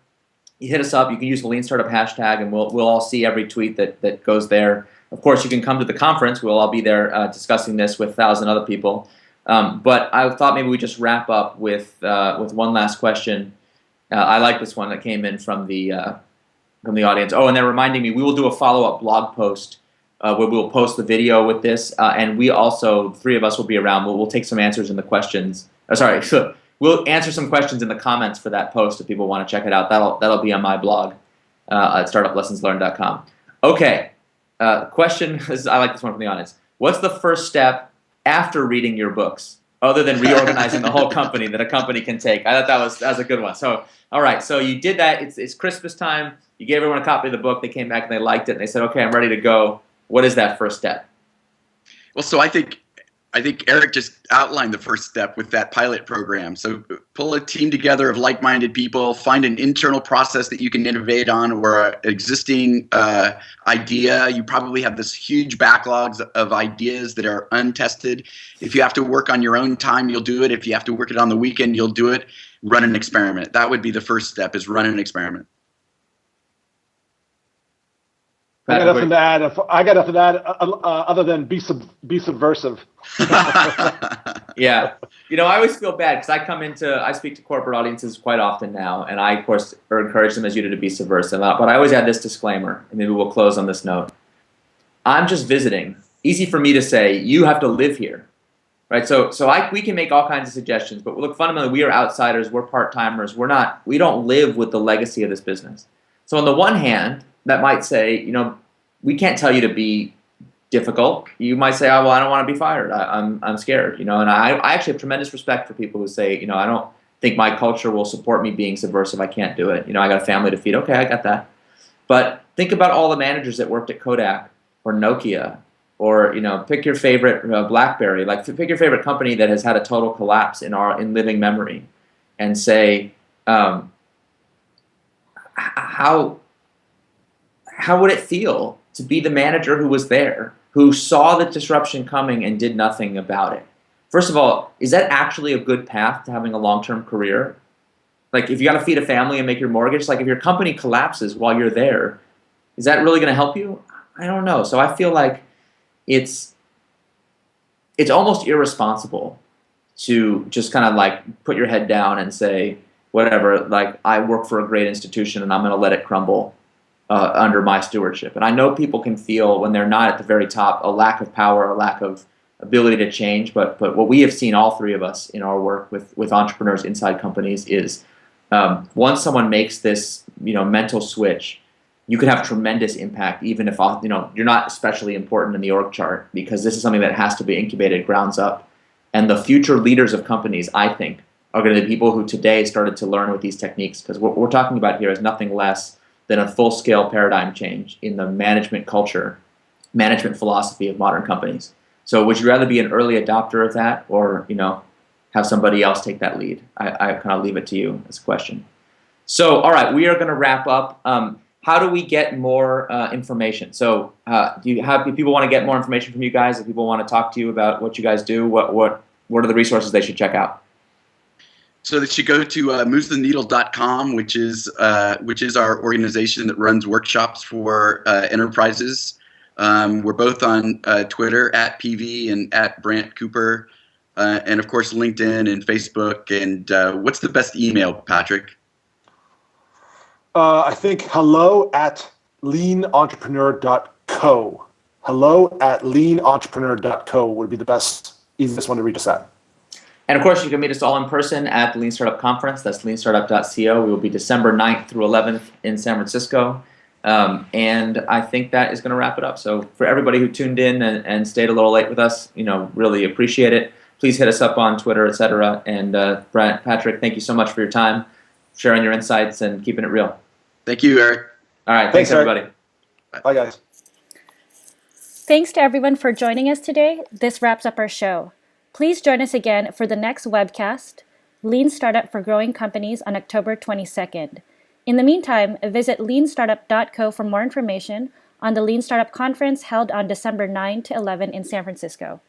You hit us up. You can use the Lean Startup hashtag, and we'll all see every tweet that goes there. Of course, you can come to the conference. We'll all be there discussing this with 1,000 other people. But I thought maybe we just wrap up with one last question. I like this one that came in from the audience. Oh, and they're reminding me, we will do a follow-up blog post where we'll post the video with this, and we also, three of us will be around. We'll take some answers in the questions. We'll answer some questions in the comments for that post if people want to check it out. That'll be on my blog at startuplessonslearned.com. Okay, question is, I like this one from the audience. What's the first step after reading your books, other than reorganizing the whole company, that a company can take? I thought that was a good one. So, all right, so you did that. It's Christmas time. You gave everyone a copy of the book. They came back and they liked it, and they said, okay, I'm ready to go. What is that first step? Well, so I think Eric just outlined the first step with that pilot program. So pull a team together of like-minded people, find an internal process that you can innovate on, or an existing idea. You probably have this huge backlogs of ideas that are untested. If you have to work on your own time, you'll do it. If you have to work it on the weekend, you'll do it. Run an experiment. That would be the first step, is run an experiment. I got nothing to add other than be subversive. Yeah. I always feel bad because I speak to corporate audiences quite often now, and I, of course, encourage them as you to be subversive. But I always add this disclaimer, and maybe we'll close on this note. I'm just visiting. Easy for me to say, you have to live here, right? So we can make all kinds of suggestions, but look, fundamentally, we are outsiders. We're part-timers. We don't live with the legacy of this business. So on the one hand, that might say, we can't tell you to be difficult. You might say, oh, well, I don't want to be fired. I'm scared, and I actually have tremendous respect for people who say, I don't think my culture will support me being subversive. I can't do it. I got a family to feed. Okay, I got that. But think about all the managers that worked at Kodak or Nokia, or pick your favorite BlackBerry. Like, pick your favorite company that has had a total collapse in living memory, and say, how would it feel to be the manager who was there, who saw the disruption coming and did nothing about it? First of all, is that actually a good path to having a long-term career? Like, if you got to feed a family and make your mortgage, like if your company collapses while you're there, is that really going to help you? I don't know. So I feel like it's almost irresponsible to just kind of like put your head down and say, whatever, like, I work for a great institution and I'm going to let it crumble under my stewardship. And I know people can feel, when they're not at the very top, a lack of power, a lack of ability to change. But what we have seen, all three of us, in our work with entrepreneurs inside companies, is once someone makes this mental switch, you could have tremendous impact, even if you're not especially important in the org chart, because this is something that has to be incubated grounds up. And the future leaders of companies, I think, are going to be people who today started to learn with these techniques, because what we're talking about here is nothing less than a full-scale paradigm change in the management culture, management philosophy of modern companies. So would you rather be an early adopter of that, or have somebody else take that lead? I kind of leave it to you as a question. So, all right, we are going to wrap up. how do we get more information? So do people want to get more information from you guys? If people want to talk to you about what you guys do, what are the resources they should check out? So they should go to movetheneedle.com, which is our organization that runs workshops for enterprises. We're both on Twitter at PV and at Brant Cooper, and of course LinkedIn and Facebook. And what's the best email, Patrick? I think hello@leanentrepreneur.co. Hello@leanentrepreneur.co would be the best, easiest one to reach us at. And of course, you can meet us all in person at the Lean Startup Conference. That's leanstartup.co. We will be December 9th through 11th in San Francisco. And I think that is going to wrap it up. So for everybody who tuned in and stayed a little late with us, really appreciate it. Please hit us up on Twitter, etc. And Brant, Patrick, thank you so much for your time, sharing your insights, and keeping it real. Thank you, Eric. All right. Thanks everybody. Bye, guys. Thanks to everyone for joining us today. This wraps up our show. Please join us again for the next webcast, Lean Startup for Growing Companies, on October 22nd. In the meantime, visit leanstartup.co for more information on the Lean Startup Conference held on December 9 to 11 in San Francisco.